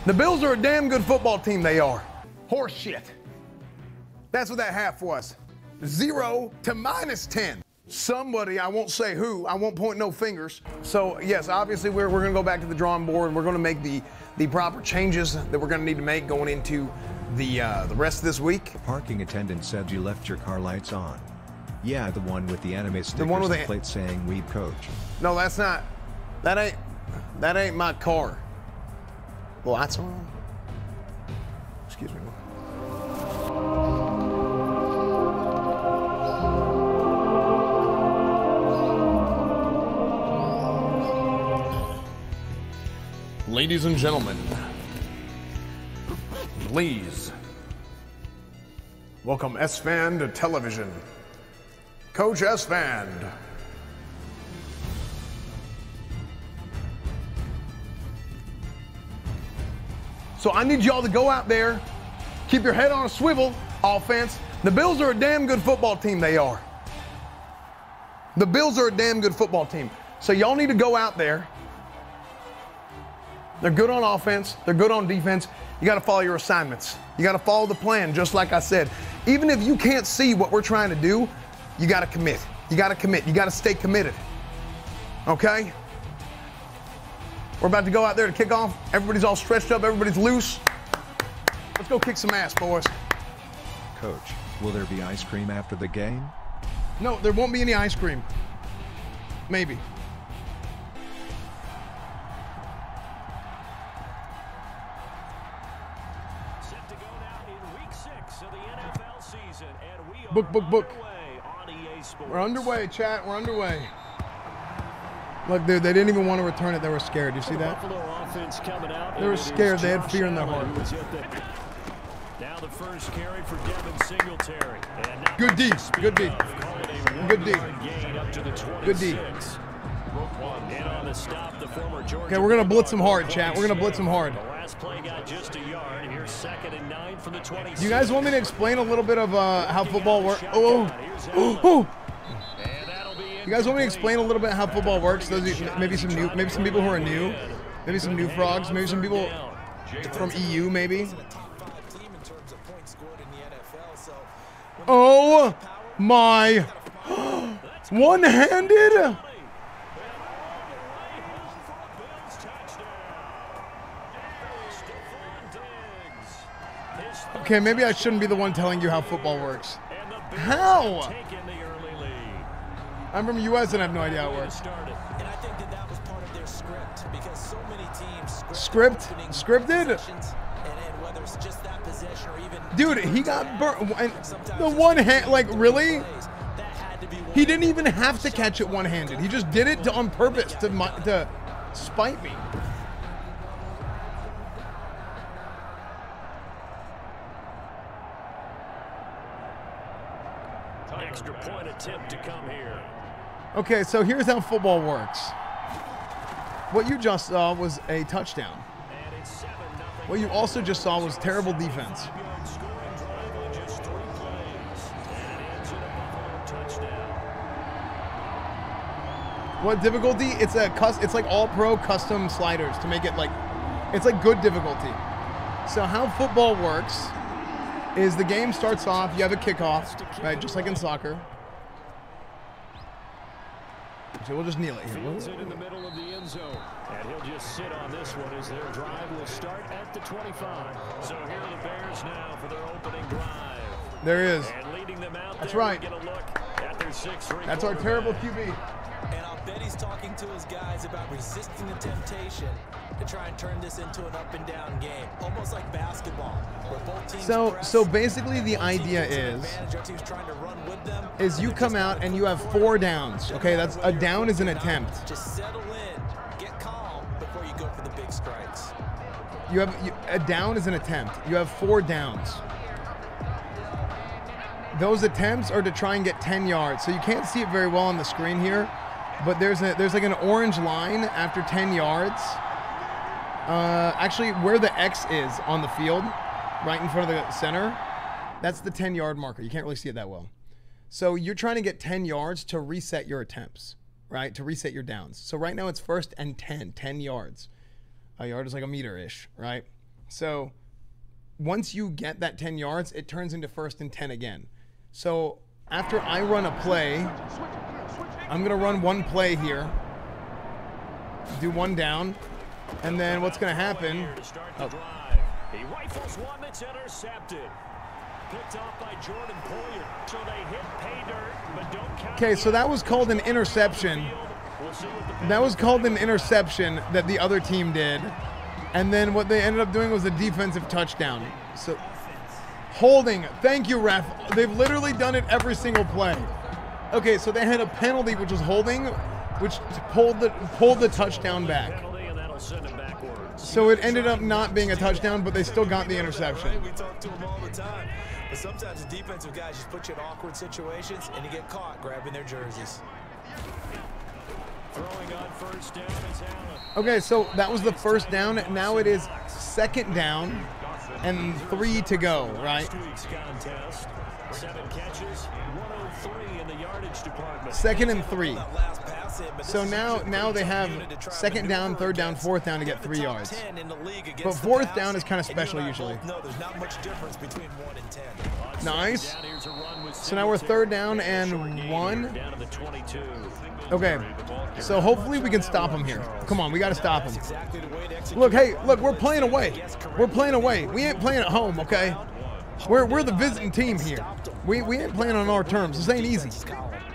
The Bills are a damn good football team, they are. Horse shit. That's what that half was. 0 to -10. Somebody, I won't say who, I won't point no fingers. So yes, obviously we're gonna go back to the drawing board and we're gonna make the proper changes that we're gonna need to make going into the rest of this week. The parking attendant said you left your car lights on. Yeah, the one with the anime stickers one with and the plate saying "Weeb Coach." No, that's not. That ain't my car. The lights are on. Excuse me. Ladies and gentlemen, please welcome Esfand to television. Coach Esfand. So I need y'all to go out there, keep your head on a swivel, offense. The Bills are a damn good football team, they are. The Bills are a damn good football team. So y'all need to go out there. They're good on offense. They're good on defense. You got to follow your assignments. You got to follow the plan, just like I said. Even if you can't see what we're trying to do, you got to commit. You got to commit. You got to stay committed. Okay? We're about to go out there to kick off. Everybody's all stretched up. Everybody's loose. Let's go kick some ass, boys. Coach, will there be ice cream after the game? No, there won't be any ice cream. Maybe. Book. We're underway, chat. We're underway. Look, dude, they didn't even want to return it. They were scared. You see that? They were scared. They had fear in their heart. Now the first carry for Devin Singletary. Good D. Good D. Good D. Good D. Okay, we're going to blitz them hard, chat. We're going to blitz them hard. Do you guys want me to explain a little bit of how football works? You guys want me to explain a little bit how football works? Those maybe some people who are new, maybe some new frogs, maybe some people from EU, maybe. Oh my! One-handed. Okay, maybe I shouldn't be the one telling you how football works. How? I'm from US and I have no idea how it works. And I think that was part of their script because so many teams scripted? And whether it's just that possession or even dude, he got burnt. The one hand, like really? He didn't even have to catch it one-handed. He just did it on purpose to spite me. Extra point attempt to come here. Okay, so here's how football works. What you just saw was a touchdown. What you also just saw was terrible defense. What difficulty? It's like all pro custom sliders to make it like, it's like good difficulty. So how football works is the game starts off, you have a kickoff, right, just like in soccer. So we'll just kneel it here. Fields it in the middle of the end zone. And he'll just sit on this one as their drive will start at the 25. So here are the Bears now for their opening drive. There he is. And leading them out That's there, right. Get a look at their 6'3" That's our terrible QB. And I'll bet he's talking to his guys about resisting the temptation to try and turn this into an up and down game, almost like basketball, where both teams So basically the idea is you come out and you have 4 downs. Okay, that's a down is an attempt. Just settle in, get calm before you go for the big strikes. A down is an attempt. You have 4 downs. Those attempts are to try and get 10 yards. So you can't see it very well on the screen here, but there's like an orange line after 10 yards. Actually, where the X is on the field, right in front of the center, that's the 10-yard marker. You can't really see it that well. So you're trying to get 10 yards to reset your attempts, right? To reset your downs. So right now it's 1st and 10 yards. A yard is like a meter-ish, right? So once you get that 10 yards, it turns into 1st and 10 again. So after I run a play, I'm going to run one play here, do 1 down, and then what's going to happen? Oh. He rifles one that's intercepted. Picked off by Jordan Poyer. So they hit pay dirt, but don't count. Okay, so that was called an interception. That was called an interception that the other team did. And then what they ended up doing was a defensive touchdown. So holding. Thank you, ref. They've literally done it every single play. Okay, so they had a penalty, which was holding, which pulled the touchdown back. So it ended up not being a touchdown, but they still got the interception. We talk to them all the time. But sometimes the defensive guys just put you in awkward situations, and you get caught grabbing their jerseys. Throwing on 1st down is Allen. Okay, so that was the 1st down. Now it is 2nd down and 3 to go, right? 7 catches, 103 in the yardage department. 2nd and 3. So now they have 2nd down, 3rd down, 4th down to get 3 yards. But 4th down is kind of special usually. No, there's not much difference between 1 and 10. Nice. So now we're 3rd down and 1. Okay, so hopefully we can stop them here. Come on, we got to stop them. Look, hey, look, we're playing away. We're playing away. We ain't playing at home, okay? We're the visiting team here. We ain't playing on our terms. This ain't easy.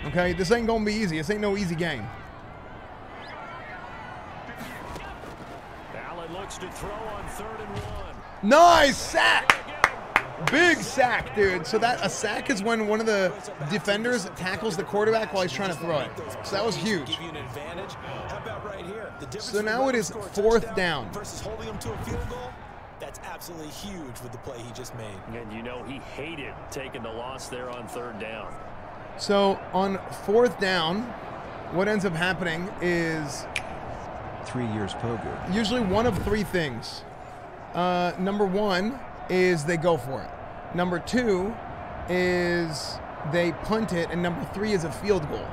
Okay, this ain't gonna be easy. This ain't no easy game. Allen looks to throw on 3rd and 1. Nice sack! Big sack, dude. So a sack is when one of the defenders tackles the quarterback while he's trying to throw it. So that was huge. So now it is 4th down. Versus holding him to a field goal. That's absolutely huge with the play he just made. And you know he hated taking the loss there on 3rd down. So on 4th down, what ends up happening is 3 years Pogu. usually one of 3 things. Number 1 is they go for it. Number 2 is they punt it, and number 3 is a field goal.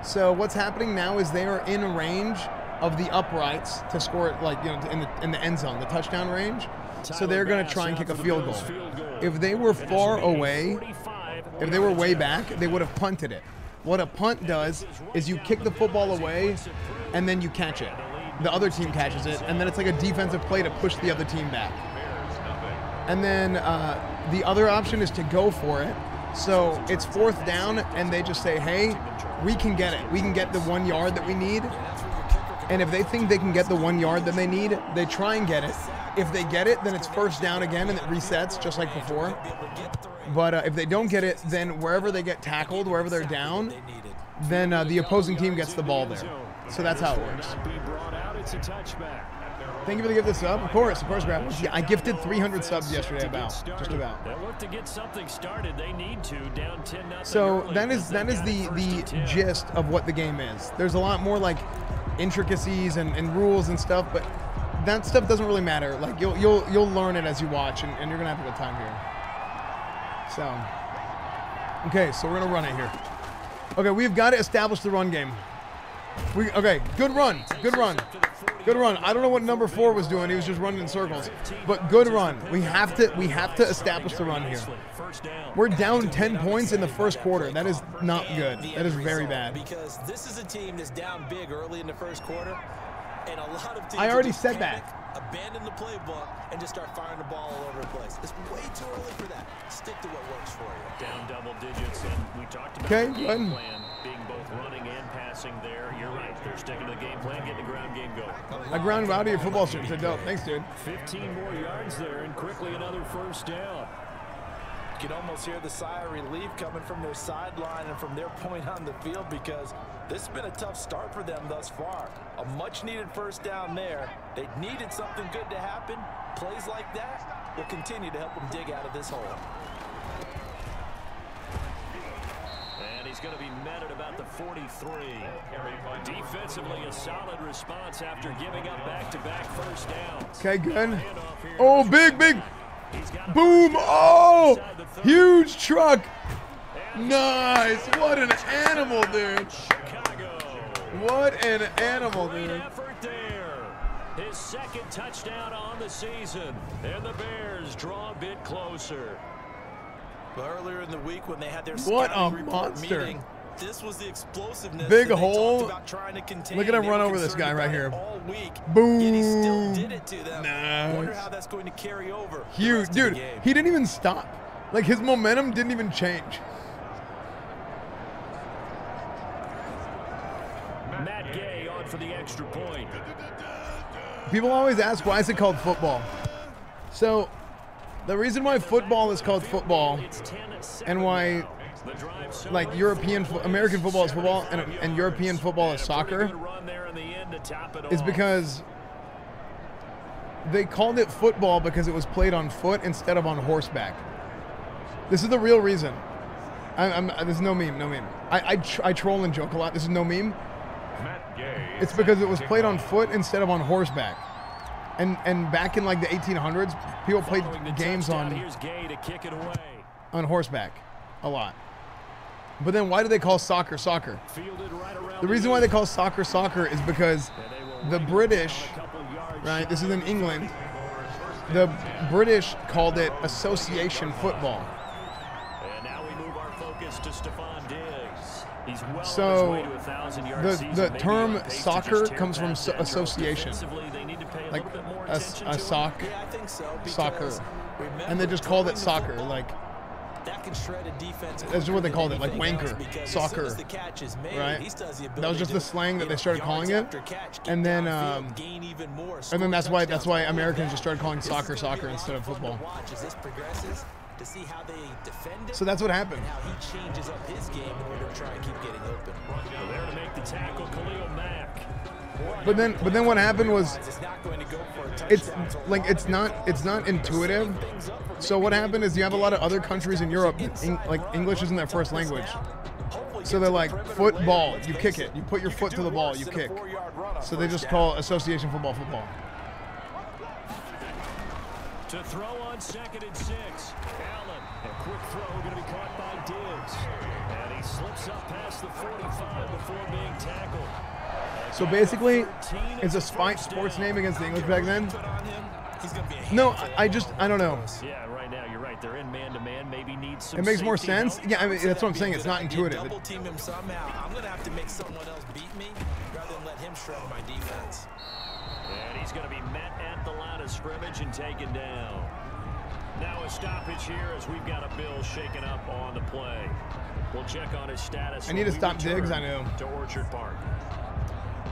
So what's happening now is they are in range of the uprights to score it, like, you know, in the end zone, the touchdown range. So they're going to try and kick a field goal. If they were far away, if they were way back, they would have punted it. What a punt does is you kick the football away and then you catch it. The other team catches it, and then it's like a defensive play to push the other team back. And then the other option is to go for it. So it's 4th down, and they just say, hey, we can get it. We can get the 1 yard that we need. And if they think they can get the 1 yard that they need, they try and get it. If they get it, then it's 1st down again, and it resets just like before. But if they don't get it, then wherever they get tackled, wherever they're down, then the opposing team gets the ball there. So that's how it works. Thank you for the gift of sub. Of course, Brad. I gifted 300 subs yesterday, just about. They look to get something started. They need to, down 10-0. So that is the gist of what the game is. There's a lot more like intricacies and rules and stuff, but that stuff doesn't really matter. Like you'll learn it as you watch, and you're gonna have a good time here. So, okay, so we're gonna run it here. Okay, we've got to establish the run game. Okay, good run. I don't know what number 4 was doing. He was just running in circles. But good run. We have to establish the run here. We're down 10 points in the 1st quarter. That is not good. That is very bad. Because this is a team that's down big early in the 1st quarter, and a lot of teams I already said that. Abandon the playbook and just start firing the ball all over the place. It's way too early for that. Stick to what works for you. Down double digits, and we talked about the game plan being both running and passing there. You're right. They're sticking to the game plan, getting the ground game going. I ground out of your football shirt. So dope. Thanks, dude. 15 more yards there, and quickly another 1st down. You can almost hear the sigh of relief coming from their sideline and from their point on the field, because this has been a tough start for them thus far. A much-needed 1st down there. They needed something good to happen. Plays like that will continue to help them dig out of this hole. And he's going to be met at about the 43. Defensively, a solid response after giving up back-to-back 1st downs. Okay, good. Oh, big. Boom. Oh, huge truck. Nice. What an animal, dude. What an animal, dude. His second touchdown on the season. And the Bears draw a bit closer. But earlier in the week when they had their What a scouting report monster. meeting, this was the explosiveness Big that they hole. talked about trying to contain. Look at him They run were over this guy concerned right about here. it all week, Boom. yet he still did it to them. Nice. Wonder how that's going to carry over. the Huge. rest of the Dude, game. he didn't even stop. Like, his momentum didn't even change. Matt Gay on for the extra point. People always ask, why is it called football? So, the reason why football is called football and why, like, American football is football and European football is soccer is because they called it football because it was played on foot instead of on horseback. This is the real reason. This is no meme, no meme. I troll and joke a lot. This is no meme. It's because it was played on foot instead of on horseback. And back in like the 1800s, people played games on horseback a lot. But then why do they call soccer soccer? The reason why they call soccer soccer is because the British, right, this is in England, the British called it association football. And now we move our focus to Stephon Diggs. He's well on his So way to 1,000 yards the term soccer comes from association, like a sock, Yeah, I think so. soccer, because and they just called it soccer, like that can shred a defense. that's what they called it, like quicker than anything wanker, else, because as soccer, soon as the catch is made, right? he still has the That was ability just to, the slang that they started yards calling it, after catch, get and then downfield, gain even more, and score then that's why touchdowns. Americans just started calling This is soccer gonna be soccer a lot instead of fun to football. watch as this progresses, to see how they defend it So that's what happened. and how he changes up his game in order to try and keep getting open. There to make the tackle, Khalil Mack. But then what happened was It's not going to go for a it's touchdown, so like it's not intuitive. So what happened is you have a lot of other countries in Europe that like English isn't their first language. So they're like football, you kick it, you put your foot to the ball, you kick. So they just call association football football. To throw on 2nd and 6. Allen, a quick throw going to be caught by Diggs. And he slips up past the 45 before being tackled. So basically, it's a sports name against the English back then. No, I don't know. Yeah, right now you're right. They're in man-to-man. Maybe needs some It makes more safety sense. help. Yeah, I mean that's what I'm saying. It's not intuitive. Double team him somehow. I'm going to have to make someone else beat me rather than let him shred my defense. And he's going to be met at the line of scrimmage and taken down. Now a stoppage here as we've got a Bill shaken up on the play. We'll check on his status. I need to when we stop Diggs, I return know. To Orchard Park.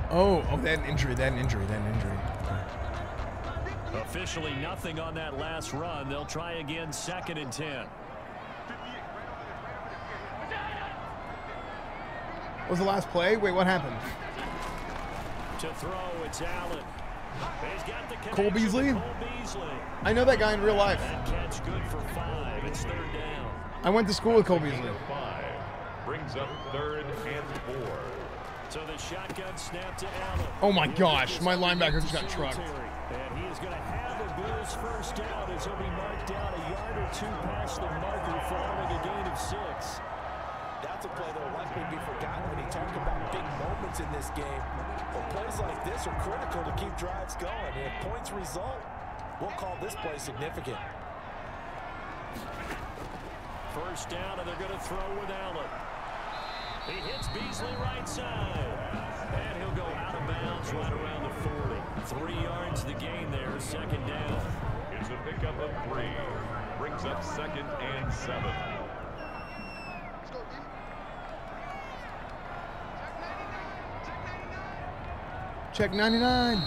Oh, that injury. Officially nothing on that last run. They'll try again 2nd and 10. What was the last play? Wait, what happened? To throw, it's Allen. He's got the Cole connection Beasley? with Cole Beasley. I know that guy in real life. That catch good for 5. It's 3rd down. I went to school with Cole Beasley. 5 brings up 3rd and 4. So the shotgun snap to Allen. Oh my gosh, my linebacker just got trucked. And he is going to have the Bills first down as he'll be marked down a yard or 2 past the marker following a gain of 6. That's a play that will likely be forgotten when you talk about big moments in this game. But plays like this are critical to keep drives going. And if points result, we'll call this play significant. First down, and they're going to throw with Allen. He hits Beasley right side. And he'll go out of bounds right around the 40. 3 yards the gain there, 2nd down. It's a pickup of 3. Brings up 2nd and 7. Check 99.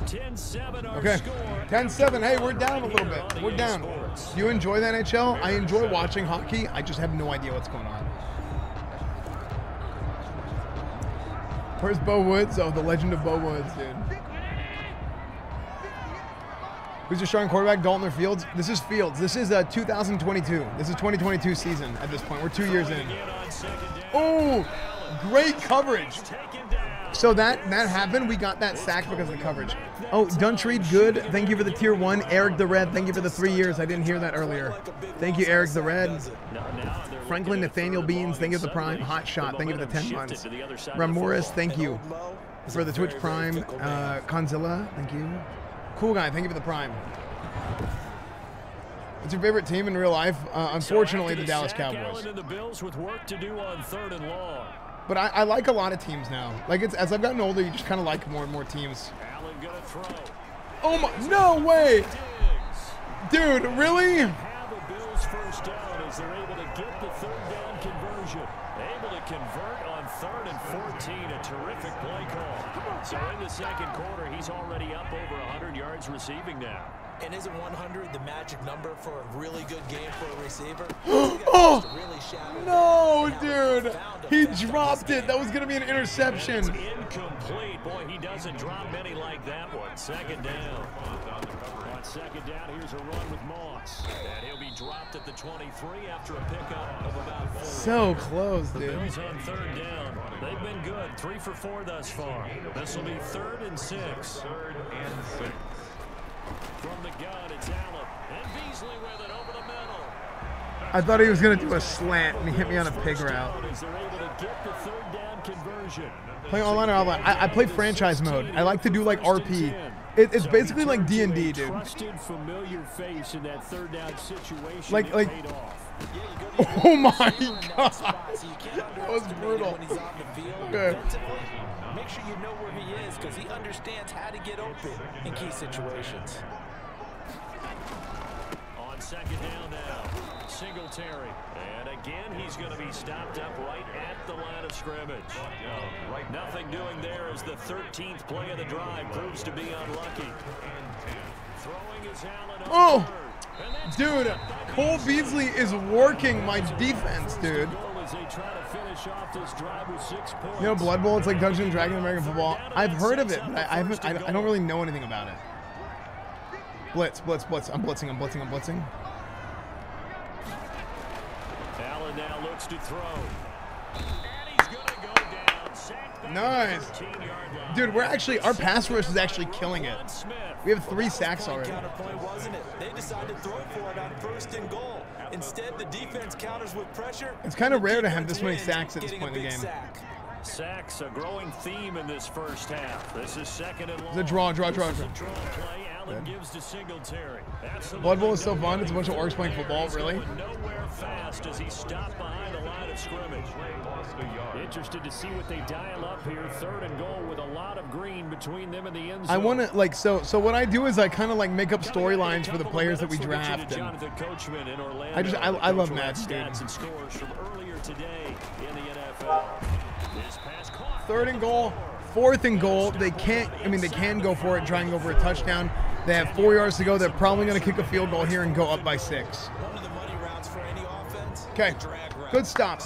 10-7 our Okay. score. 10-7. Hey, we're down a little bit. We're down. Do you enjoy the NHL? I enjoy watching hockey. I just have no idea what's going on. Where's Bo Woods? Oh, the legend of Bo Woods, dude. Who's your starting quarterback? Dalton or Fields? This is Fields. This is 2022. This is 2022 season at this point. We're 2 years in. Again on 2nd down. Oh, great coverage. Taken down. So that happened. We got that sack because of the coverage. Oh, Duntreed, good. Thank you for the tier 1. Eric the Red, thank you for the 3 years. I didn't hear that earlier. Thank you, Eric the Red. Franklin Nathaniel Beans, thank you for the prime. Hot shot, thank you for the 10 months. Ramirez, thank you. for the Twitch Prime. Conzilla, thank you. Cool guy, thank you for the Prime. What's your favorite team in real life? Unfortunately, the Dallas Cowboys. And the Bills with work to do on 3rd and long. But I like a lot of teams now. Like, as I've gotten older, you just kind of like more and more teams. Allen gonna throw. Oh my, no way! Dude, really? Have a Bills first down as they're able to get the 3rd down conversion. Able to convert on 3rd and 14. A terrific play call. So in the second quarter, he's already up over 100 yards receiving now. And isn't 100 the magic number for a really good game for a receiver? Oh, no, dude. He dropped it. That was going to be an interception. It's incomplete. Boy, he doesn't drop many like that one. Second down. On second down, here's a run with Moss. And he'll be dropped at the 23 after a pickup of about 4. So close, dude. The Bills on 3rd down. They've been good. 3 for 4 thus far. This will be 3rd and 6. 3rd and 6. From the gun, it's Allen. And Beasley with it over the middle. I thought he was going to do a slant, and he hit me on a pig route. They're able to get the 3rd down conversion. Play online or offline? I play franchise mode. I like to do like RP. It's basically like D&D, dude. Trusted, familiar face in that 3rd down situation. Like, paid off. oh my God. That was brutal. Okay. Make sure you know where he is because he understands how to get open in key situations. On second down now, Singletary. And again, he's going to be stopped up right at the line of scrimmage. Nothing doing there as the 13th play of the drive proves to be unlucky. Throwing his Allen Oh, dude, Cole Beasley is working my defense, dude. You know, Blood Bowl, it's like Dungeons & Dragons American football. I've heard of it, but I don't really know anything about it. Blitz. I'm blitzing. Allen now looks to throw. And he's going to go down. Sacked back Nice. 13-yard line. Dude, our pass rush is actually killing it. We have 3 sacks already. Counterpoint, wasn't it? They decided to throw for it on 1st and goal. Instead, the defense counters with pressure. It's kind of rare to have this many sacks at this point in the game. Sacks, a growing theme in this first half. This is 2nd and long. The draw. This is a draw play. Allen gives to Singletary. Blood Bowl is so fun. It's a bunch of orcs playing football, really. Nowhere fast as he stopped behind the line of scrimmage. Interested to see what they dial up here. 3rd and goal with a lot of green between them and the end zone. I want to, like, so what I do is I kind of like make up storylines for the players that we draft. And I love Madden, dude. 3rd and goal, 4th and goal. They can go for it, try and go for a touchdown. They have 4 yards to go. They're probably going to kick a field goal here and go up by 6. Okay, good stop.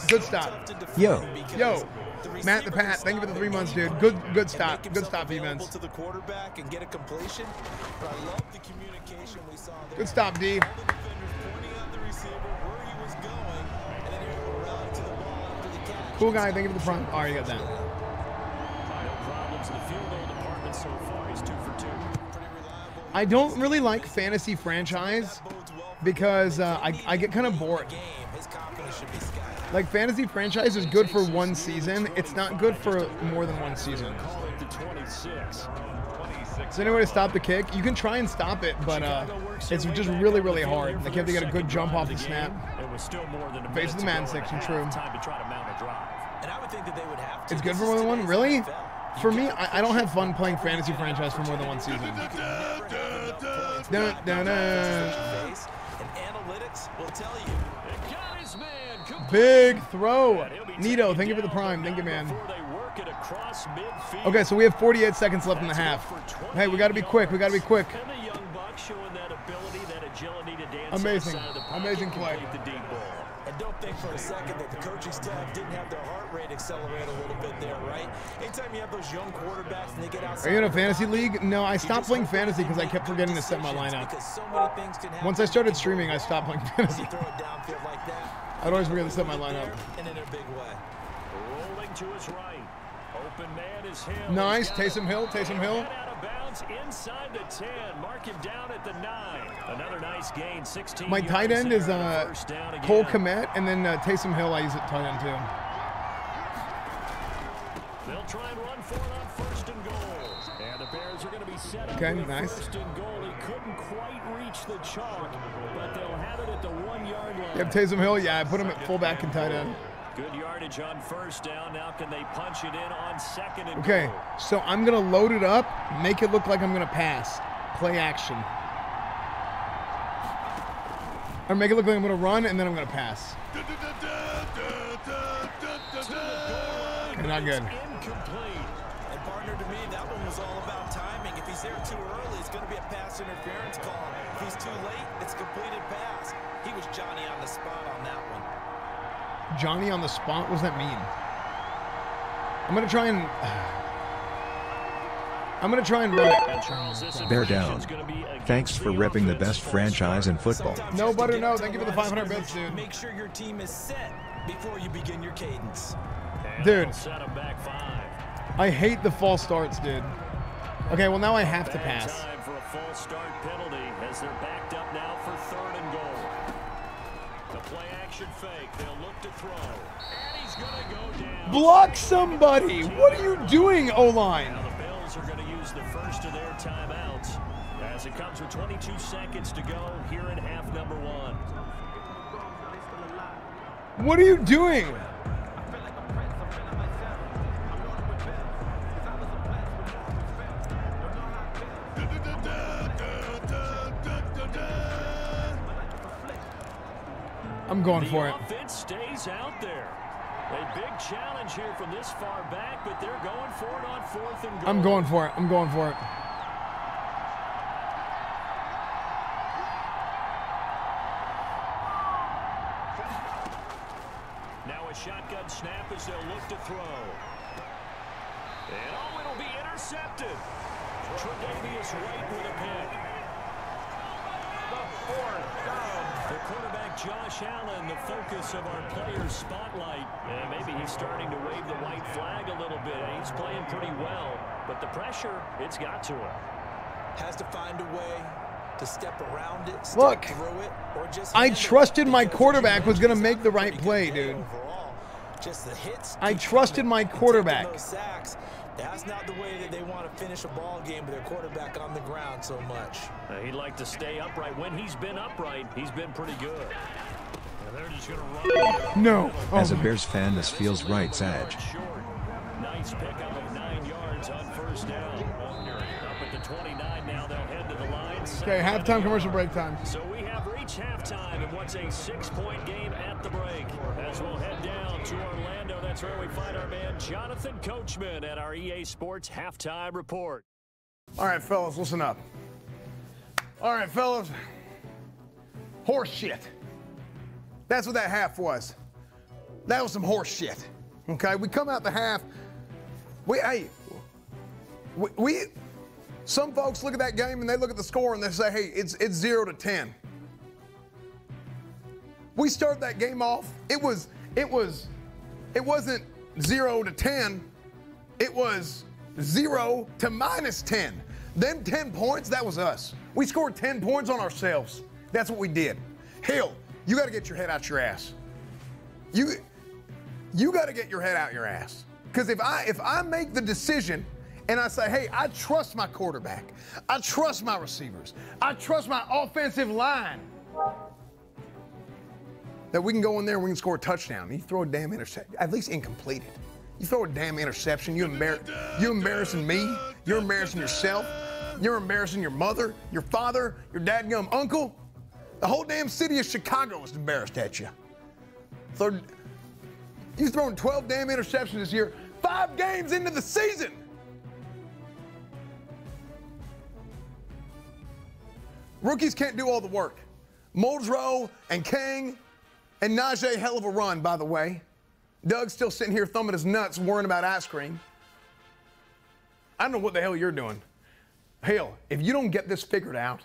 Yo, Matt the Pat, thank you for the 3 months, dude. Good stop defense. To the quarterback and get a completion. But I love the communication we saw there. Good stop, D. All the defenders pointing at the receiver where he was going, and then he would rally to the ball after the catch. Cool guy, thank you for the front. All right, you got that. No problems in the field goal department so far. He's 2 for 2. I don't really like fantasy franchise because I get kind of bored. Like, fantasy franchise is good for 1 season. It's not good for more than 1 season. Is there any way to stop the kick? You can try and stop it, but it's just really, really hard. Like, you have to get a good jump off the snap. Face of the Madden section, true. It's good for more than 1? Really? For me, I don't have fun playing fantasy franchise for more than 1 season. Big throw. Nito, thank you for the prime. Thank you, man. Okay, so we have 48 seconds left in the half. Hey, we got to be quick. Amazing play. And don't think for a second that the coaching staff didn't have their heart rate accelerate a little bit there, right? Anytime you have those young quarterbacks and they get outside. Are you in a fantasy league? No, I stopped playing fantasy because I kept forgetting to set my lineup. Once I started streaming, I stopped playing fantasy. I'd always forget to set my lineup. And in a big way. Rolling to his right. Open man is Hill. Nice. Taysom Hill. Inside the 10. Mark him down at the 9. Another nice gain. 16. My tight end is Cole Kmet, and then Taysom Hill I use at tight end too. They'll try and run for it on 1st and goal. And the Bears are going to be set up Okay, with nice. 1st and goal. He couldn't quite reach the chalk, but they'll have it at the 1-yard line. Yep, Taysom Hill, yeah, I put him at fullback and tight end. Good yardage on 1st down. Now can they punch it in on 2nd and Okay, goal? so I'm going to load it up, make it look like I'm going to pass. Play action. Or make it look like I'm going to run, and then I'm going to pass. Okay, not good. Incomplete. And partner, to me, that one was all about timing. If he's there too early, it's going to be a pass interference call. If he's too late, it's a completed pass. He was Johnny on the spot on that one. Johnny on the spot? What does that mean? I'm going to try and run it. And Charles, this Bear information's down. gonna be against Thanks for the repping the offense. best franchise in football. Sometimes No just to butter, get no. to Thank you for the line 500 of bits, scrimmage, dude. Make sure your team is set before you begin your cadence. And Dude. they'll set him back 5. I hate the false starts, dude. Okay, well, now I have to Bad pass. time for a false start penalty as they're backed up now for 3rd and goal. The play action fake. They'll look to throw. And he's going to go down. Block somebody! What are you doing, O-line? Now the Bills are going to use the first of their timeouts as it comes with 22 seconds to go here in half number 1. What are you doing? I'm going for it. The offense stays out there. A big challenge here from this far back, but they're going for it on 4th and goal. I'm going for it. I'm going for it. Now a shotgun snap as they'll look to throw. And oh, it'll be intercepted. Tre'Davious White with a pick. The quarterback Josh Allen, the focus of our players' spotlight. And maybe he's starting to wave the white flag a little bit. He's playing pretty well, but the pressure, it's got to him. Has to find a way to step around it, step Look, through it, or just I handle it, trusted my because as quarterback you was gonna mentioned, make the it's right a play, pretty good dude. day overall. Just the hits I keep trusted coming my and taking quarterback. those sacks. That's not the way that they want to finish a ball game with their quarterback on the ground so much. He'd like to stay upright. When he's been upright, he's been pretty good. And they're just going to run. No. As a Oh, Bears fan, this feels right, Sag. Short. Nice pickup of 9 yards on 1st down. Up at the 29 now, they'll head to the line. okay, halftime commercial break time. So we have reached halftime in what's a 6-point game at the break. As we'll head down to Orlando, that's where we find our man Jonathan Coachman at our EA Sports Halftime Report. All right, fellas, listen up. All right, fellas. Horse shit. That's what that half was. That was some horse shit. Okay, we come out the half. Some folks look at that game and they look at the score and they say, hey, it's 0-10. We started that game off. It wasn't 0-10. It was 0 to -10. Them 10 points, that was us. We scored 10 points on ourselves. That's what we did. Hill, you got to get your head out your ass. You got to get your head out your ass. Because if I make the decision and I say, hey, I trust my quarterback, I trust my receivers, I trust my offensive line, that we can go in there and we can score a touchdown. You throw a damn interception, at least incompleted. You throw a damn interception, you embarrassing me, you're embarrassing yourself, you're embarrassing your mother, your father, your dadgum uncle. The whole damn city of Chicago is embarrassed at you. You've thrown 12 damn interceptions this year, 5 games into the season. Rookies can't do all the work. Muldrow and Kang and Najee, hell of a run, by the way. Doug's still sitting here thumbing his nuts, worrying about ice cream. I don't know what the hell you're doing. Hell, if you don't get this figured out.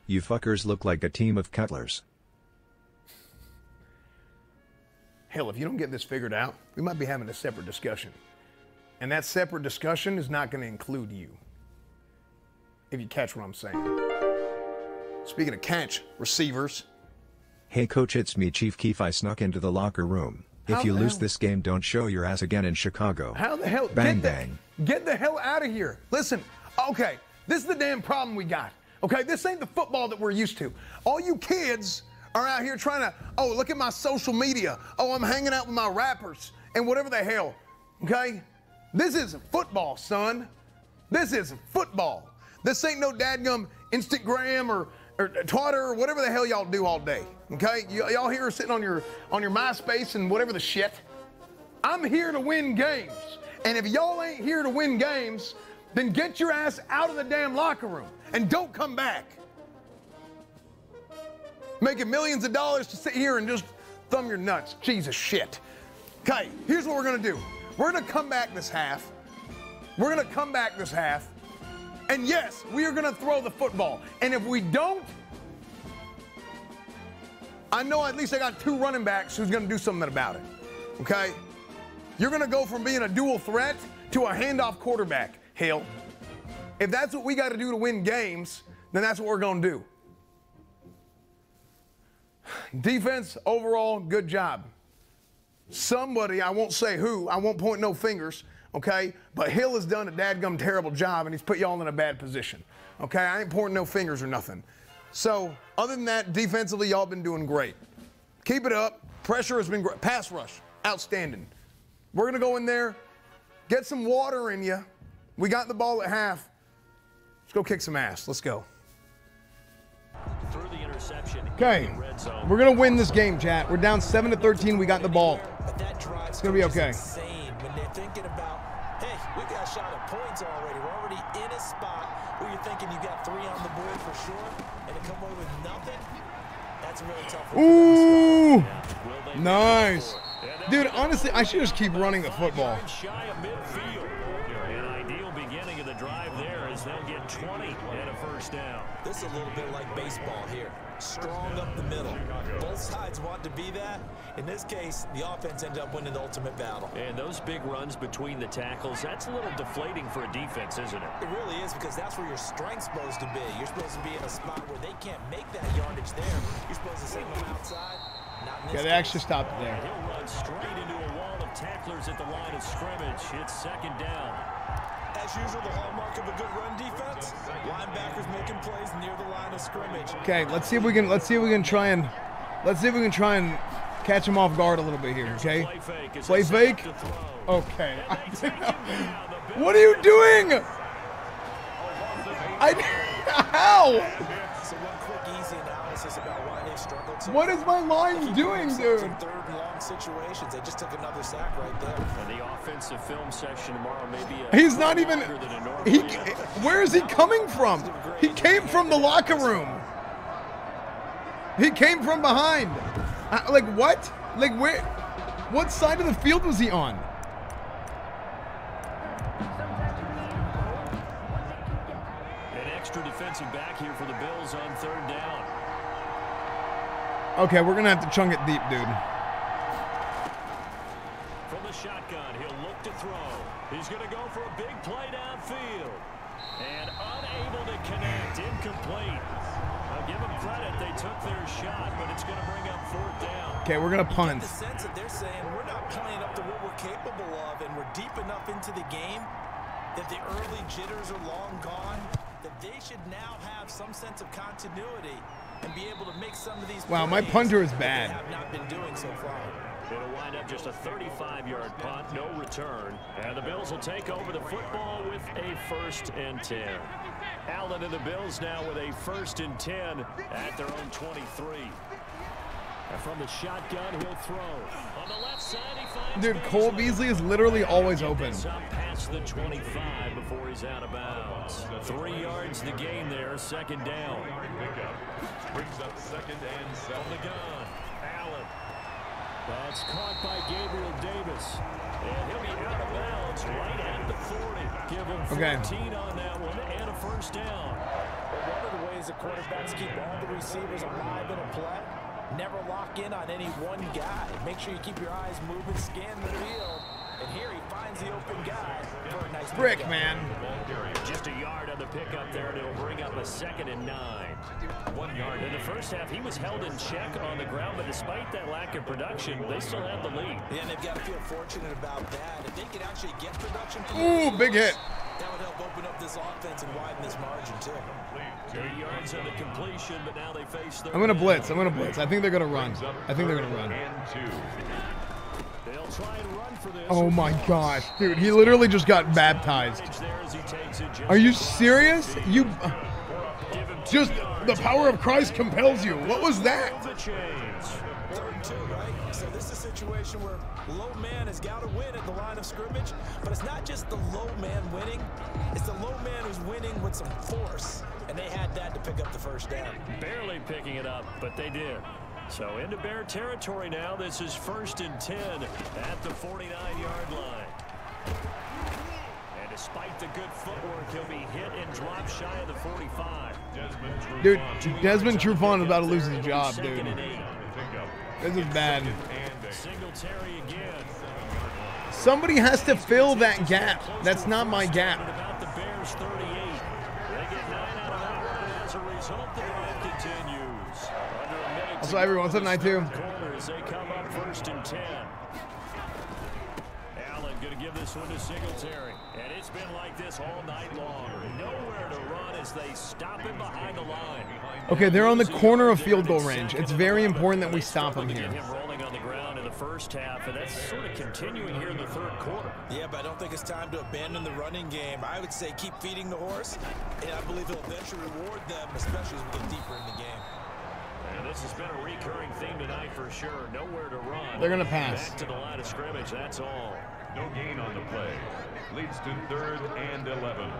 You fuckers look like a team of cutlers. Hell, if you don't get this figured out, we might be having a separate discussion. And that separate discussion is not going to include you. If you catch what I'm saying. Speaking of catch, receivers, Hey coach, it's me Chief Keef. I snuck into the locker room. If you lose this game, don't show your ass again in Chicago. How the hell? Bang bang. Get the hell out of here. Listen, okay, this is the damn problem we got. Okay, this ain't the football that we're used to. All you kids are out here trying to, oh, look at my social media. Oh, I'm hanging out with my rappers and whatever the hell. Okay? This is football, son. This is football. This ain't no dadgum Instagram or Twitter or whatever the hell y'all do all day. Okay? Y'all here are sitting on your MySpace and whatever the shit. I'm here to win games. And if y'all ain't here to win games, then get your ass out of the damn locker room and don't come back. Making millions of dollars to sit here and just thumb your nuts. Jesus shit. Okay, here's what we're gonna do. We're gonna come back this half. We're gonna come back this half. And yes, we are gonna throw the football. And if we don't, I know at least I got 2 running backs who's gonna do something about it. Okay? You're gonna go from being a dual threat to a handoff quarterback. Hell, if that's what we got to do to win games, then that's what we're going to do. Defense, overall, good job. Somebody, I won't say who, I won't point no fingers, okay? But Hill has done a dadgum terrible job, and he's put y'all in a bad position, okay? I ain't pointing no fingers or nothing. So, other than that, defensively, y'all been doing great. Keep it up. Pressure has been great. Pass rush, outstanding. We're going to go in there, get some water in you. We got the ball at half. Let's go kick some ass. Let's go. Through the interception. Okay, we're going to win this game, chat. We're down 7-13. We got the ball. It's going to be okay. Insane when they're thinking about, hey, we got a shot at points already. We're already in a spot where you're thinking you got 3 on the board for sure, and to come away with nothing, that's a really tough one. Ooh, nice. Dude, honestly, I should just keep running the football. An ideal beginning of the drive there as they'll get 20 and a first down. This is a little bit like baseball here. Strong up the middle. Both sides want to be that. In this case, the offense ended up winning the ultimate battle. And those big runs between the tackles, that's a little deflating for a defense, isn't it? It really is, because that's where your strength's supposed to be. You're supposed to be in a spot where they can't make that yardage there. You're supposed to send them outside. Yeah, they actually stopped it there. He'll run straight into a wall of tacklers at the line of scrimmage. It's second down. As usual, the hallmark of a good run defense. Linebackers making plays near the line of scrimmage. Okay, let's see if we can try and catch him off guard a little bit here. Okay, play fake. Okay. What are you doing? How? So one quick, easy analysis about why they struggled. So what is my line doing, dude? In 3rd and long situations, they just took another sack right there. And the offensive film session tomorrow may be He's not even. Where is he coming from? He came from the locker room. He came from behind. Like what? Like where? What side of the field was he on? An extra defensive back here for the Bills on 3rd down. Okay, we're gonna have to chunk it deep, dude. From the shotgun, he'll look to throw. He's gonna go for a big play downfield. And unable to connect, incomplete. I'll give them credit, they took their shot, but it's gonna bring up 4th down. Okay, we're gonna punt. The sense that they're saying we're not playing up to what we're capable of, and we're deep enough into the game that the early jitters are long gone, that they should now have some sense of continuity and be able to make some of these Wow, my punter is bad. They have not been doing so far. It'll wind up just a 35-yard punt, no return. And the Bills will take over the football with a 1st and 10. Allen and the Bills now with a 1st and 10 at their own 23. And from the shotgun, he'll throw. On the left side, he finds Dude, Cole Beasley is literally always open. Up past the 25 before he's out of bounds. 3 yards the gain there, 2nd down. Brings up 2nd and 7. On the gun, Allen. That's caught by Gabriel Davis. And he'll be out of bounds right at the 40. Give him 14 on that one and a 1st down. But one of the ways that quarterbacks keep all the receivers alive in a play, never lock in on any one guy. Make sure you keep your eyes moving, scan the field, And here he finds the open guy for a nice Brick, pickup. man. Just a yard on the pickup there, and it'll bring up a 2nd and 9. 1 yard. In the first half, he was held in check on the ground, but despite that lack of production, they still have the lead. Yeah, and they've got to feel fortunate about that. If they could actually get production from Ooh, big hit. that would help open up this offense and widen this margin, too. 8 yards on the completion, but now they face I'm going to blitz. I'm going to blitz. I think they're going to run. I think they're going to run. And 2. They'll try and run for this. Oh, my gosh. Dude, he literally just got baptized. Are you serious? You... Just the power of Christ compels you. What was that? 3rd and 2, right? So this is a situation where low man has got to win at the line of scrimmage, but it's not just the low man winning. It's the low man who's winning with some force, and they had that to pick up the first down. Barely picking it up, but they did. So into Bear territory now. This is 1st and 10 at the 49-yard line. And despite the good footwork, he'll be hit and dropped shy of the 45. Dude, Desmond Trufant is about to lose his job, dude. This is bad. Singletary again. Somebody has to fill that gap. That's not my gap. About the Bears 38. They get 9 out of that run, and as a result, the drive continues. Under a minute. Also, everyone, what's up, Night 2? Corners, they come up 1st and 10. Allen going to give this one to Singletary. And it's been like this all night long. Nowhere to run as they stop him behind the line. Okay, they're on the corner of field goal range. It's very important that we stop them here. Him rolling on the ground in the first half, and that's sort of continuing here in the 3rd quarter. Yeah, but I don't think it's time to abandon the running game. I would say keep feeding the horse, and I believe he'll eventually reward them, especially as we get deeper in the game. And this has been a recurring theme tonight for sure. Nowhere to run. They're going to pass. Back to the line of scrimmage, that's all. No gain on the play. Leads to 3rd and 11.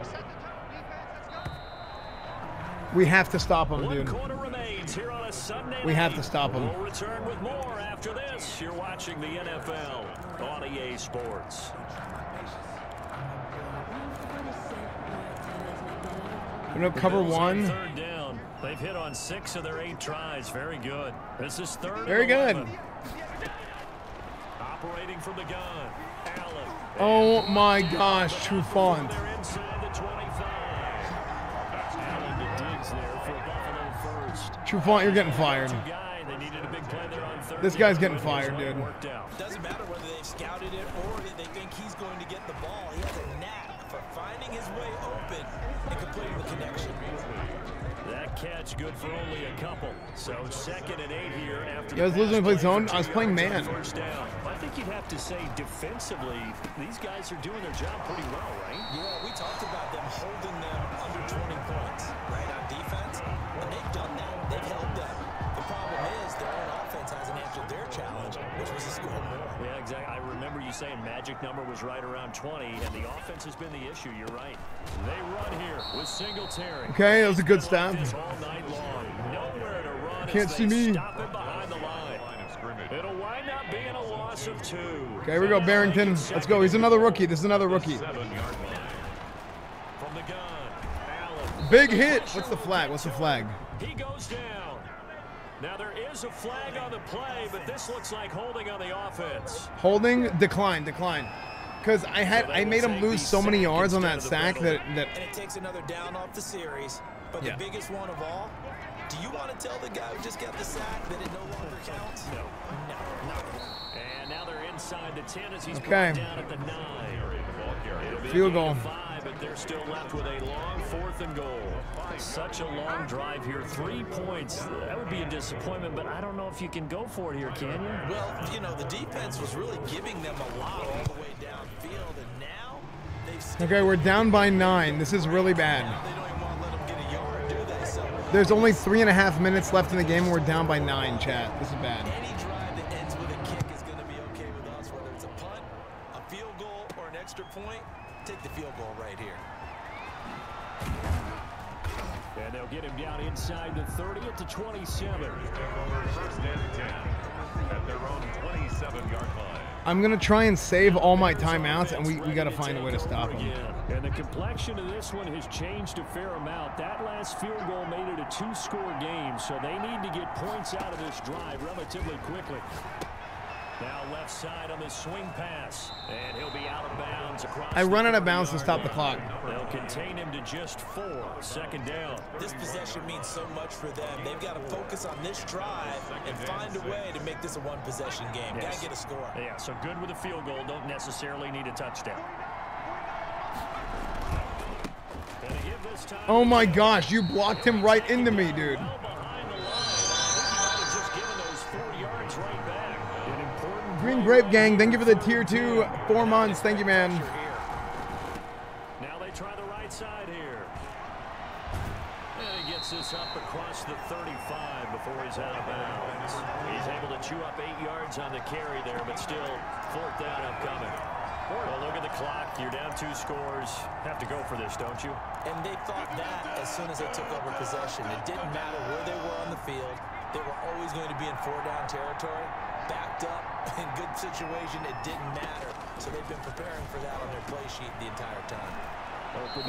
We have to stop them, 1 dude. quarter remains here on a Sunday We have night. to stop them. We'll return with more after this. You're watching the NFL on EA Sports. You know, cover Bills on 1. 3rd down. They've hit on 6 of their 8 tries. Very good. This is 3rd. Very good. 11. Operating from the gun. Allen. Oh my gosh, Trufant. They're inside the 25. Allen to Diggs there for Buffalo first. Trufant, you're getting fired. Guy, they needed a big play there on 3rd. This guy's getting fired, dude. Worked out. Doesn't matter whether they've scouted it or they think he's going to get the ball. He has a knack for finding his way open and completing the connection. That catch good for only a couple. So 2nd and 8 here after. Yeah, I was losing to play zone. I was playing man. First down. I think you'd have to say defensively, these guys are doing their job pretty well, right? Yeah, we talked about them holding them under 20 points, right, on defense, and they've done that. They've held them. The problem is their own offense hasn't answered their challenge, which was to score more. Yeah, exactly. I remember you saying magic number was right around 20, and the offense has been the issue. You're right. They run here with Singletary. Okay, that was a good stop. This all night long. Nowhere to run. Can't as see they me. Stop him behind the line. It'll wind up being a loss of 2. Okay, here we go, Barrington. Let's go. He's another rookie. This is another rookie. 7-yard line. From the gun, Allen. Big hit. What's the flag? What's the flag? He goes down. Now there is a flag on the play, but this looks like holding on the offense. Holding, decline. Because I made him lose so many yards on that sack that And it takes another down off the series. But Yeah. the biggest one of all, do you want to tell the guy who just got the sack that it no longer counts? No. No, not at all. And now they're inside the 10 as he's Okay. brought down at the 9. It'll be a Field gain goal. of 5, but they're still left with a long 4th and goal. Such a long drive here. 3 points. That would be a disappointment, but I don't know if you can go for it here, can you? Well, you know, the defense was really giving them a lot all the way downfield, and now they've Okay, we're down by 9. This is really bad. They don't even want to let them get a yard, do they? So There's only 3.5 minutes left in the game and we're down by 9, chat. This is bad. any drive that ends with a kick is going to be okay with us, whether it's a punt, a field goal, or an extra point. Take the field goal right here. And they'll get him down inside the 30 at the 27. 1st and 10 at their own 27-yard line. I'm going to try and save all my timeouts, and we got to find a way to stop him. And the complexion of this one has changed a fair amount. That last field goal made it a 2-score game, so they need to get points out of this drive relatively quickly. Now left side on the swing pass, and he'll be out of bounds across. I run out of bounds to stop the clock. They'll contain him to just 4. Second down. This possession means so much for them. They've got to focus on this drive and find a way to make this a one-possession game. Yes. Got to get a score. Yeah, so good with a field goal. Don't necessarily need a touchdown. Oh my gosh, you blocked him right into me, dude. Green Grape Gang, thank you for the tier 2 4 months. Thank you, man. Now they try the right side here. And he gets this up across the 35 before he's out of bounds. He's able to chew up 8 yards on the carry there, but still 4th down upcoming. Well, look at the clock. You're down 2 scores. Have to go for this, don't you? And they thought that as soon as they took over possession. It didn't matter where they were on the field. They were always going to be in 4-down territory. Backed up, in good situation, it didn't matter. So they've been preparing for that on their play sheet the entire time.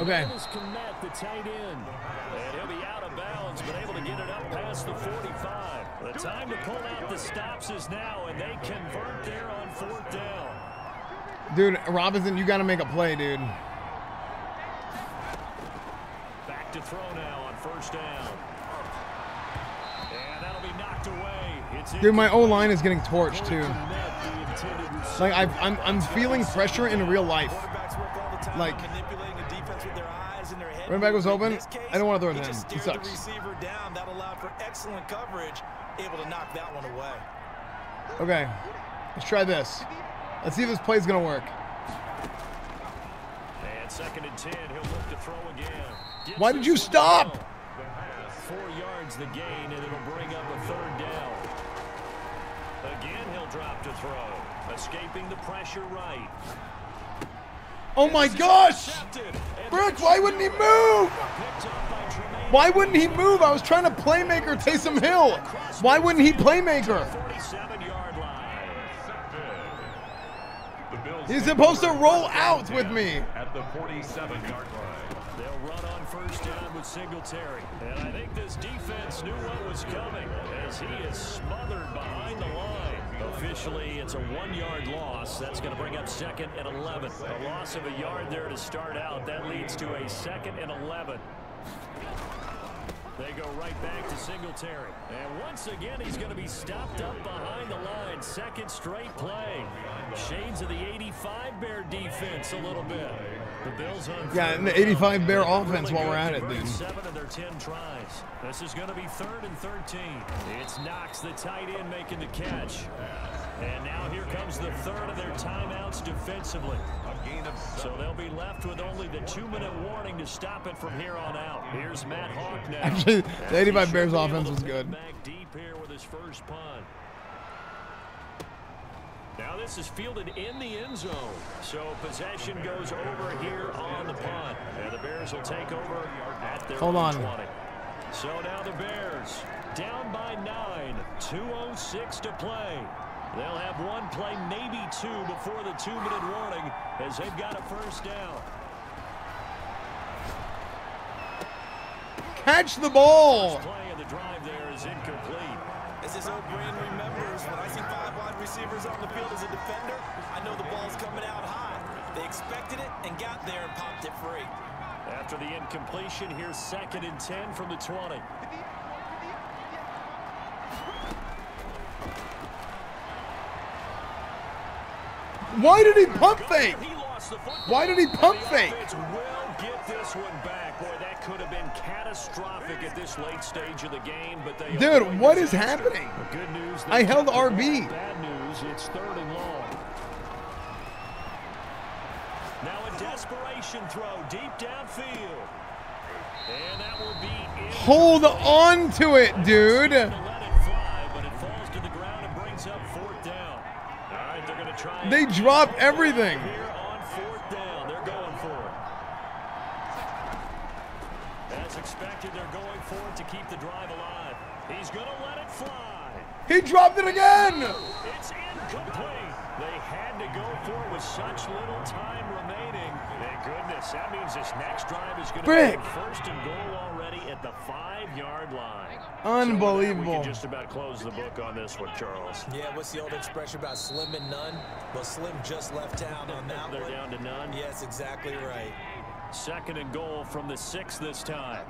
Okay. Komet, the tight end. And he'll be out of bounds, but able to get it up past the 45. The time to pull out the stops is now, and they convert there on 4th down. Dude, Robinson, you got to make a play, dude. Back to throw now on 1st down. And that'll be knocked away. Dude, my O-line is getting torched, too. Like, I'm feeling pressure in real life. Like, running back was open. I don't want to throw it to him. He sucks. Receiver down. That allowed for excellent coverage. Able to knock that one away. Okay, let's try this. Let's see if this play's gonna work. And 2nd and 10, he'll look to throw again. Why did you stop? 4 yards the gain, and it'll bring up a 3rd down. Again, he'll drop to throw. Escaping the pressure right. Oh my gosh! Brick, why wouldn't he move? Why wouldn't he move? I was trying to playmaker Taysom Hill. Why wouldn't he playmaker? 47-yard line. He's supposed to roll out with me. At the 47-yard line. They'll run on 1st down with Singletary. And I think this defense knew what was coming as he is smothered behind the line. Officially, it's a 1-yard loss. That's going to bring up 2nd and 11. A loss of a yard there to start out. That leads to a 2nd and 11. They go right back to Singletary. And once again, he's going to be stopped up behind the line. 2nd straight play. Shades of the 85 Bear defense a little bit. The Bills on and the 85 Bear offense while we're at it, dude. 7 of their 10 tries. This is going to be 3rd and 13. It's Knox, the tight end, making the catch. And now here comes the 3rd of their timeouts defensively. So they'll be left with only the 2-minute warning to stop it from here on out. Here's Matt Hawk now. Actually, the 85 Bears offense was good. Back deep here with his first punt. Now this is fielded in the end zone. So possession goes over here on the punt. And the Bears will take over at their Hold on. 20. So now the Bears down by 9. 2:06 to play. They'll have 1 play, maybe 2 before the 2-minute warning as they've got a 1st down. Catch the ball. First play of the drive there is incomplete. As this old brain remembers, when I see 5 wide receivers on the field as a defender, I know the ball's coming out high. They expected it and got there and popped it free. After the incompletion, here's 2nd and 10 from the 20. Why did he pump fake? Why did he pump fake? Will get this one back. Boy, that could have been catastrophic at this late stage of the game, but they Dude, what is happening? Good news. I held RB. Bad news. It's 3rd and long. Now a desperation throw deep downfield. And that will be in. Hold on to it, dude. Let it fly, but it falls to the ground and brings up 4th down. All right, they're going to try. They drop everything. Here on 4th down, they're going for it. As expected, they're going for it to keep the drive alive. He's going to let it fly. He dropped it again. It's incomplete. They had to go for it with such little time remaining. Thank goodness. That means this next drive is going to be 1st and goal already at at the 5-yard line. Unbelievable. So we can just about close the book on this one, Charles. Yeah, what's the old expression about slim and none? Well, Slim just left town on that They're one. down to none. Yes, exactly right. 2nd and goal from the 6 this time.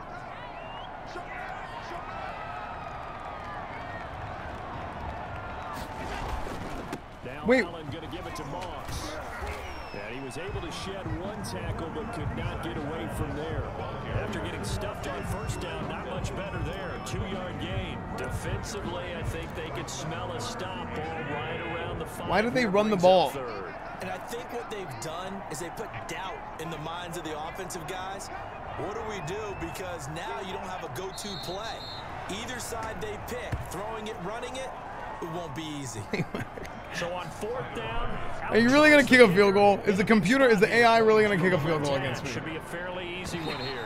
Now Wait. Allen going to give it to Moss. And he was able to shed 1 tackle but could not get away from there. After getting stuffed on 1st down, not much better there. 2-yard gain. Defensively, I think they could smell a stop ball right around the 5. Why did they run the ball? And I think what they've done is they put doubt in the minds of the offensive guys. What do we do? Because now you don't have a go-to play. Either side they pick, throwing it, running it, it won't be easy. So on 4th down, Are you really going to kick a field goal? Is the AI really going to kick a field goal against me? should be a fairly easy one here.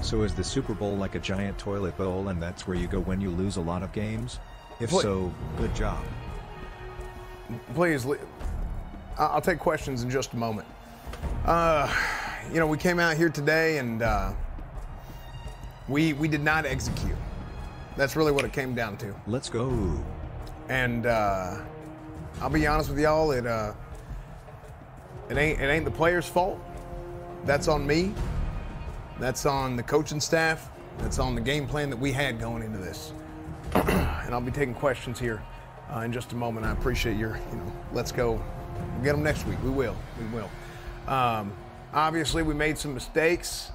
So is the Super Bowl like a giant toilet bowl and that's where you go when you lose a lot of games? If so, good job. Please, I'll take questions in just a moment. You know, we came out here today and we did not execute. That's really what it came down to. Let's go. And I'll be honest with y'all, it ain't the players' fault. That's on me. That's on the coaching staff. That's on the game plan that we had going into this. And I'll be taking questions here in just a moment. I appreciate your, let's go. We'll get them next week. We will. Obviously, we made some mistakes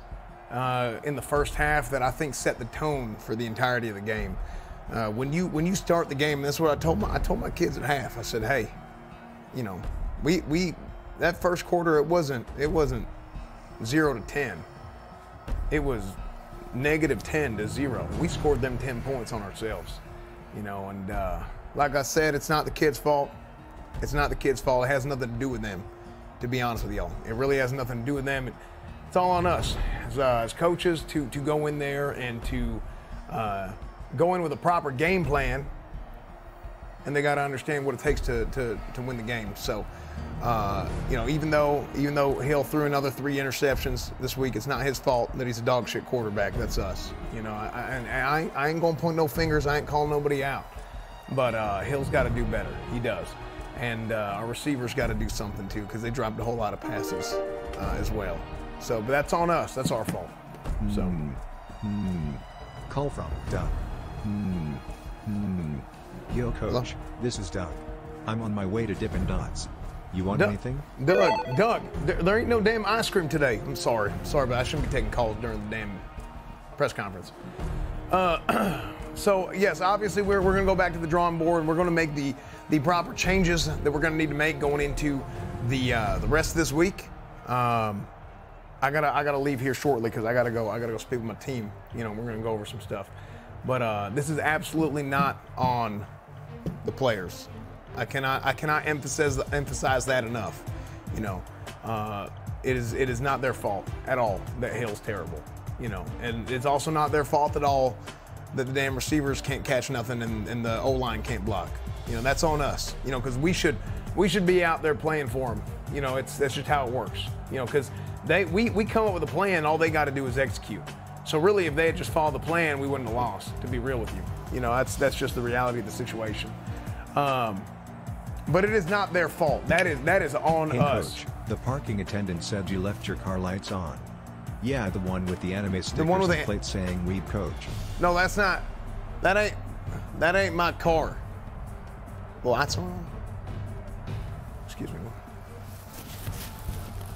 in the first half that I think set the tone for the entirety of the game. When you start the game, and that's what I told my kids at half. I said, hey, we that first quarter it wasn't 0 to 10. It was -10 to 0. We scored them 10 points on ourselves, and like I said, it's not the kids' fault. It's not the kids' fault. It has nothing to do with them, to be honest with y'all. It really has nothing to do with them. It's all on us as coaches to go in there and to go in with a proper game plan, and they got to understand what it takes to win the game. So, even though Hill threw another 3 interceptions this week, it's not his fault that he's a dog shit quarterback. That's us. I ain't gonna point no fingers. I ain't calling nobody out. But Hill's got to do better. He does. And our receivers got to do something too, because they dropped a whole lot of passes as well. So, but that's on us. That's our fault. So, Call from Doug. Yo, Coach. This is Doug. I'm on my way to Dippin' Dots. You want anything? Doug, there ain't no damn ice cream today. I'm sorry, but I shouldn't be taking calls during the damn press conference. So yes, obviously we're going to go back to the drawing board and we're going to make the proper changes that we're going to need to make going into the rest of this week. I gotta leave here shortly because I gotta go speak with my team. We're going to go over some stuff. But this is absolutely not on the players. I cannot emphasize that enough. It is not their fault at all that Hill's terrible. And it's also not their fault at all that the damn receivers can't catch nothing and the O-line can't block. That's on us. Because we should be out there playing for them. That's just how it works. Because we come up with a plan. All they got to do is execute. So really, if they had just followed the plan, we wouldn't have lost. To be real with you, that's just the reality of the situation. But it is not their fault. That is on us. Coach, the parking attendant said you left your car lights on. Yeah, the one with the anime stickers one with and the plate saying "Weeb Coach." No, that's not. That ain't my car. The lights are on. Excuse me.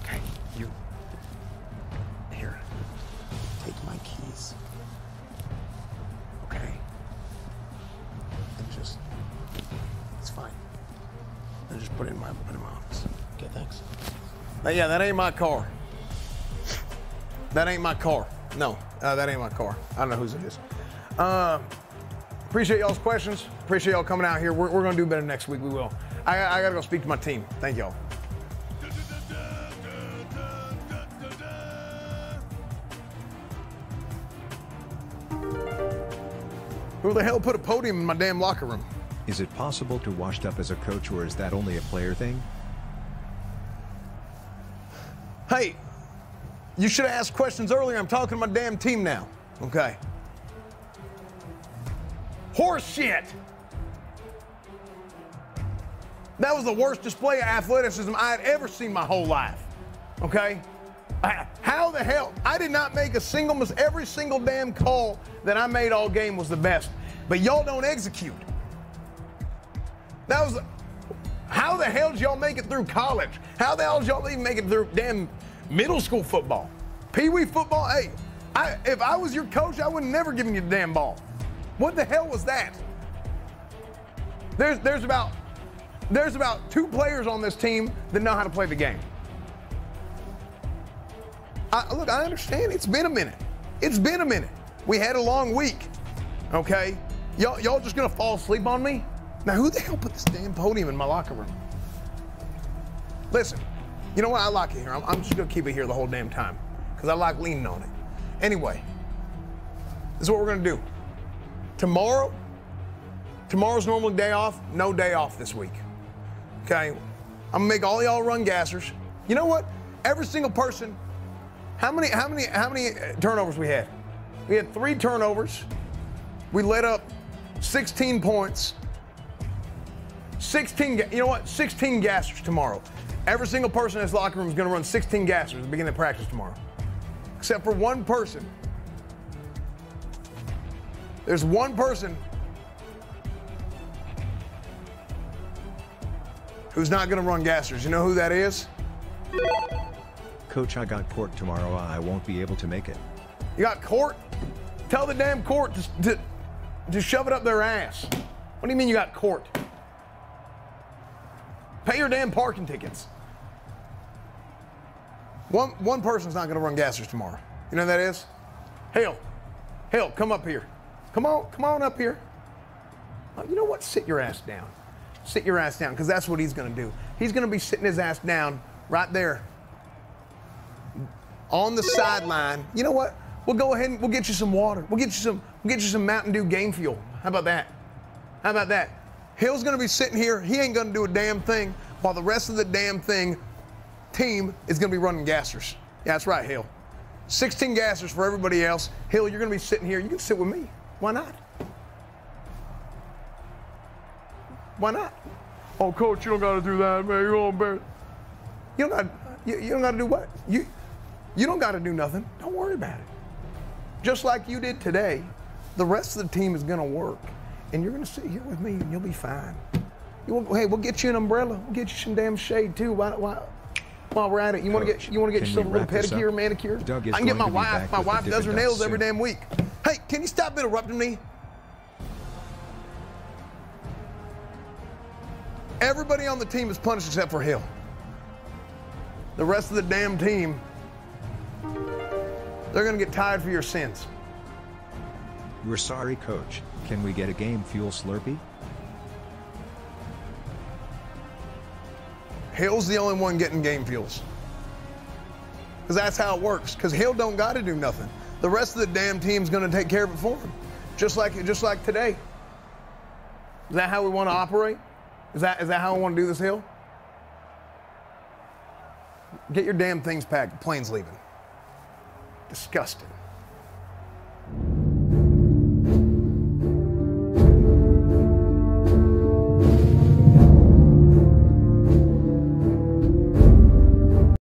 Okay, you. Here. Take my keys. Okay. And just. It's fine. And just put it in my office. Okay, thanks. Yeah, that ain't my car. That ain't my car. No, that ain't my car. I don't know whose it is. Appreciate y'all's questions. Appreciate y'all coming out here. We're going to do better next week. We will. I got to go speak to my team. Thank y'all. Who the hell put a podium in my damn locker room? Is it possible to washed up as a coach, or is that only a player thing? Hey, you should have asked questions earlier. I'm talking to my damn team now. Okay. Horse shit. That was the worst display of athleticism I had ever seen my whole life. Okay? How the hell? I did not make a single miss. Every single damn call that I made all game was the best. But y'all don't execute. That was. How the hell did y'all make it through college? How the hell did y'all even make it through damn middle school football? Pee-wee football? Hey, if I was your coach, I would never give you the damn ball. What the hell was that? There's about 2 players on this team that know how to play the game. Look, I understand. It's been a minute. It's been a minute. We had a long week. Okay? Y'all just gonna fall asleep on me? Now, who the hell put this damn podium in my locker room? Listen, you know what? I like it here. I'm just gonna keep it here the whole damn time because I like leaning on it. Anyway, this is what we're gonna do. Tomorrow's normally day off. No day off this week. Okay? I'm gonna make all y'all run gassers. You know what? Every single person. How many turnovers we had? We had 3 turnovers. We let up 16 points. 16 gassers tomorrow. Every single person in this locker room is going to run 16 gassers at the beginning of practice tomorrow. Except for one person. There's one person who's not going to run gassers. You know who that is? Coach, I got court tomorrow. I won't be able to make it. You got court? Tell the damn court to shove it up their ass. What do you mean you got court? Pay your damn parking tickets. One person's not going to run gassers tomorrow. You know who that is? Hale, come up here. Come on up here. You know what? Sit your ass down. Sit your ass down, because that's what he's going to do. He's going to be sitting his ass down right there on the sideline. You know what? We'll go ahead and we'll get you some water. We'll get you some Mountain Dew game fuel. How about that? How about that? Hill's going to be sitting here. He ain't going to do a damn thing while the rest of the damn team is going to be running gassers. Yeah, that's right, Hill. 16 gassers for everybody else. Hill, you're going to be sitting here. You can sit with me. Why not? Why not? Oh, Coach, you don't got to do that, man. You're all embarrassed. You don't got to do what? You don't got to do nothing. Don't worry about it. Just like you did today, the rest of the team is going to work. And you're going to sit here with me, and you'll be fine. Hey, we'll get you an umbrella. We'll get you some damn shade, too. While we're at it, you want to get yourself a little pedicure, manicure? Doug is I can get my going to be wife. back My with wife the does her Dippin' nails Dots every soon. damn week. Hey, can you stop interrupting me? Everybody on the team is punished except for Hill. The rest of the damn team, they're going to get tired for your sins. We're sorry, Coach. Can we get a game fuel Slurpee? Hill's the only one getting game fuels. Because that's how it works. Because Hill don't got to do nothing. The rest of the damn team's going to take care of it for him. Just like today. Is that how we want to operate? Is that how I want to do this, Hill? Get your damn things packed. The plane's leaving. Disgusting.